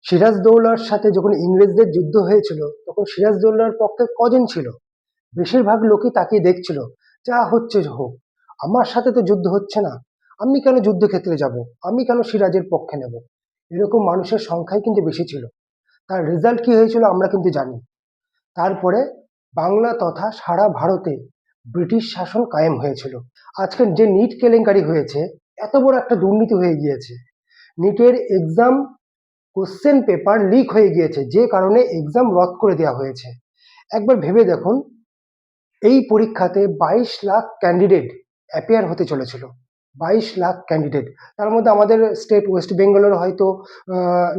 সিরাজদৌল্লার সাথে যখন ইংরেজদের যুদ্ধ হয়েছিল তখন সিরাজদৌল্লার পক্ষে কজন ছিল? বেশিরভাগ লোকই তাকিয়ে দেখছিল, যা হচ্ছে হোক, আমার সাথে তো যুদ্ধ হচ্ছে না, আমি কেন যুদ্ধক্ষেত্রে যাব, আমি কেন সিরাজের পক্ষে নেব। এরকম মানুষের সংখ্যাই কিন্তু বেশি ছিল। তার রেজাল্ট কি হয়েছিল আমরা কিন্তু জানি। তারপরে বাংলা তথা সারা ভারতে ব্রিটিশ শাসন কায়েম হয়েছিল। আজকের যে নিট কেলেঙ্কারি হয়েছে, এত বড় একটা দুর্নীতি হয়ে গিয়েছে। নিটের এক্সাম কোশ্চেন পেপার লিক হয়ে গিয়েছে, যে কারণে এক্সাম রদ করে দেওয়া হয়েছে। একবার ভেবে দেখুন, এই পরীক্ষাতে 22 লাখ ক্যান্ডিডেট অ্যাপিয়ার হতে চলেছিল। 22 লাখ ক্যান্ডিডেট, তার মধ্যে আমাদের স্টেট ওয়েস্ট বেঙ্গলের হয়তো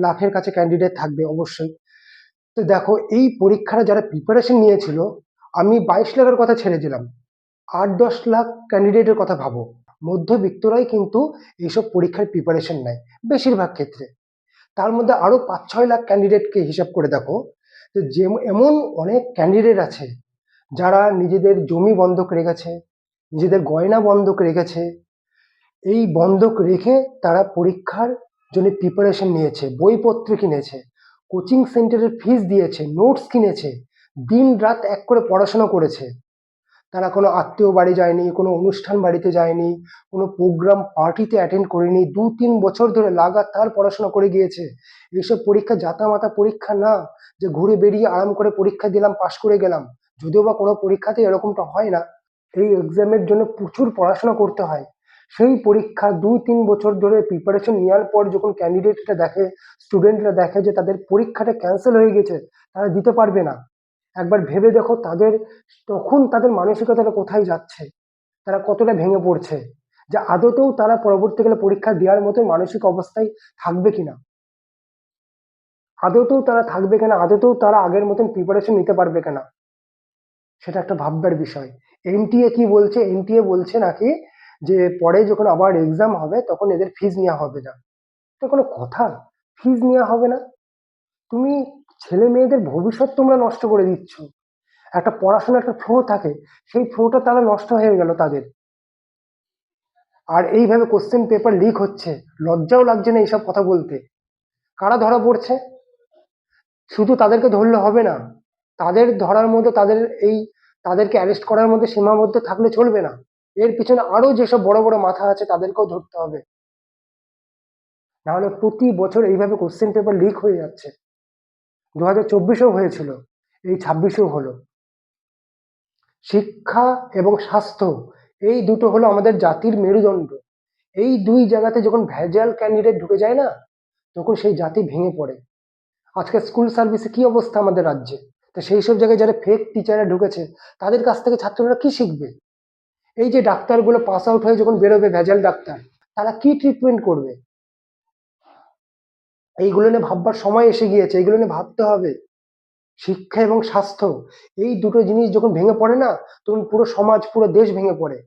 লাখের কাছে ক্যান্ডিডেট থাকবে অবশ্যই। তো দেখো, এই পরীক্ষাটা যারা প্রিপারেশন নিয়েছিল, আমি 22 লাখের কথা ছেড়ে দিলাম, 8-10 লাখ ক্যান্ডিডেটের কথা ভাবো। মধ্যবিত্তরাই কিন্তু এইসব পরীক্ষার প্রিপারেশন নেয় বেশিরভাগ ক্ষেত্রে। তার মধ্যে আরো 5-6 লাখ ক্যান্ডিডেটকে হিসাব করে দেখো, যে এমন অনেক ক্যান্ডিডেট আছে যারা নিজেদের জমি বন্ধক রেখেছে, নিজেদের গয়না বন্ধক রেখেছে। এই বন্ধক রেখে তারা পরীক্ষার জন্য প্রিপারেশন নিয়েছে, বইপত্র কিনেছে, কোচিং সেন্টারের ফিস দিয়েছে, নোটস কিনেছে, দিন রাত এক করে পড়াশোনা করেছে। তারা কোনো আত্মীয় বাড়ি যায়নি, কোনো অনুষ্ঠান বাড়িতে যায়নি, কোনো প্রোগ্রাম পার্টিতে অ্যাটেন্ড করেনি, 2-3 বছর ধরে লাগাতার পড়াশোনা করে গিয়েছে। এইসব পরীক্ষা জাতামাতা পরীক্ষা না, যে ঘুরে বেরিয়ে আরাম করে পরীক্ষা দিলাম, পাশ করে গেলাম। যদিও বা কোনো পরীক্ষাতে এরকমটা হয় না, এই এক্সামের জন্য প্রচুর পড়াশোনা করতে হয়। সেই পরীক্ষা 2-3 বছর ধরে প্রিপারেশন নেওয়ার পর যখন ক্যান্ডিডেটরা দেখে, স্টুডেন্টরা দেখে যে তাদের পরীক্ষাটা ক্যান্সেল হয়ে গেছে, তারা দিতে পারবে না, একবার ভেবে দেখো তাদের তখন তাদের মানসিকতাটা কোথায় যাচ্ছে, তারা কতটা ভেঙে পড়ছে, যে আদতেও তারা পরবর্তীকালে পরীক্ষা দেওয়ার মতো মানসিক অবস্থায় থাকবে কিনা, আদতেও তারা থাকবে কিনা, আদতেও তারা আগের মতন প্রিপারেশন নিতে পারবে কিনা, সেটা একটা ভাববার বিষয়। এনটিএ কি বলছে, এনটিএ বলছে নাকি যে পরে যখন আবার এক্সাম হবে তখন এদের ফিজ নেওয়া হবে না। এটা কোনো কথা? ফিজ নেওয়া হবে না? তুমি ছেলে মেয়েদের ভবিষ্যৎ তোমরা নষ্ট করে দিচ্ছ। একটা পড়াশোনার একটা ফ্লো থাকে, সেই ফ্লোটা তারা নষ্ট হয়ে গেল তাদের। আর এইভাবে কোশ্চেন পেপার লিক হচ্ছে, লজ্জাও লাগছে না এইসব কথা বলতে। কারা ধরা পড়ছে? শুধু তাদেরকে ধরলে হবে না, তাদের ধরার মধ্যে তাদেরকে অ্যারেস্ট করার মধ্যে সীমাবদ্ধ থাকলে চলবে না। এর পিছনে আরো যেসব বড় বড় মাথা আছে তাদেরকেও ধরতে হবে। নাহলে প্রতি বছর এইভাবে কোশ্চেন পেপার লিক হয়ে যাচ্ছে। 2024-এও হয়েছিল, এই 26-এও হলো। শিক্ষা এবং স্বাস্থ্য, এই দুটো হলো আমাদের জাতির মেরুদণ্ড। এই দুই জায়গাতে যখন ভেজাল ক্যান্ডিডেট ঢুকে যায় না, তখন সেই জাতি ভেঙে পড়ে। আজকে স্কুল সার্ভিসে কি অবস্থা আমাদের রাজ্যে, তো সেই সব জায়গায় যারা ফেক টিচাররা ঢুকেছে, তাদের কাছ থেকে ছাত্ররা কি শিখবে? এই যে ডাক্তারগুলো পাস আউট হয়ে যখন বেরোবে ভেজাল ডাক্তার, তারা কি ট্রিটমেন্ট করবে? এইগুলো নিয়ে ভাববার সময় এসে গিয়েছে, এইগুলো নিয়ে ভাবতে হবে। শিক্ষা এবং স্বাস্থ্য, এই দুটো জিনিস যখন ভেঙে পড়ে না, তখন পুরো সমাজ, পুরো দেশ ভেঙে পড়ে।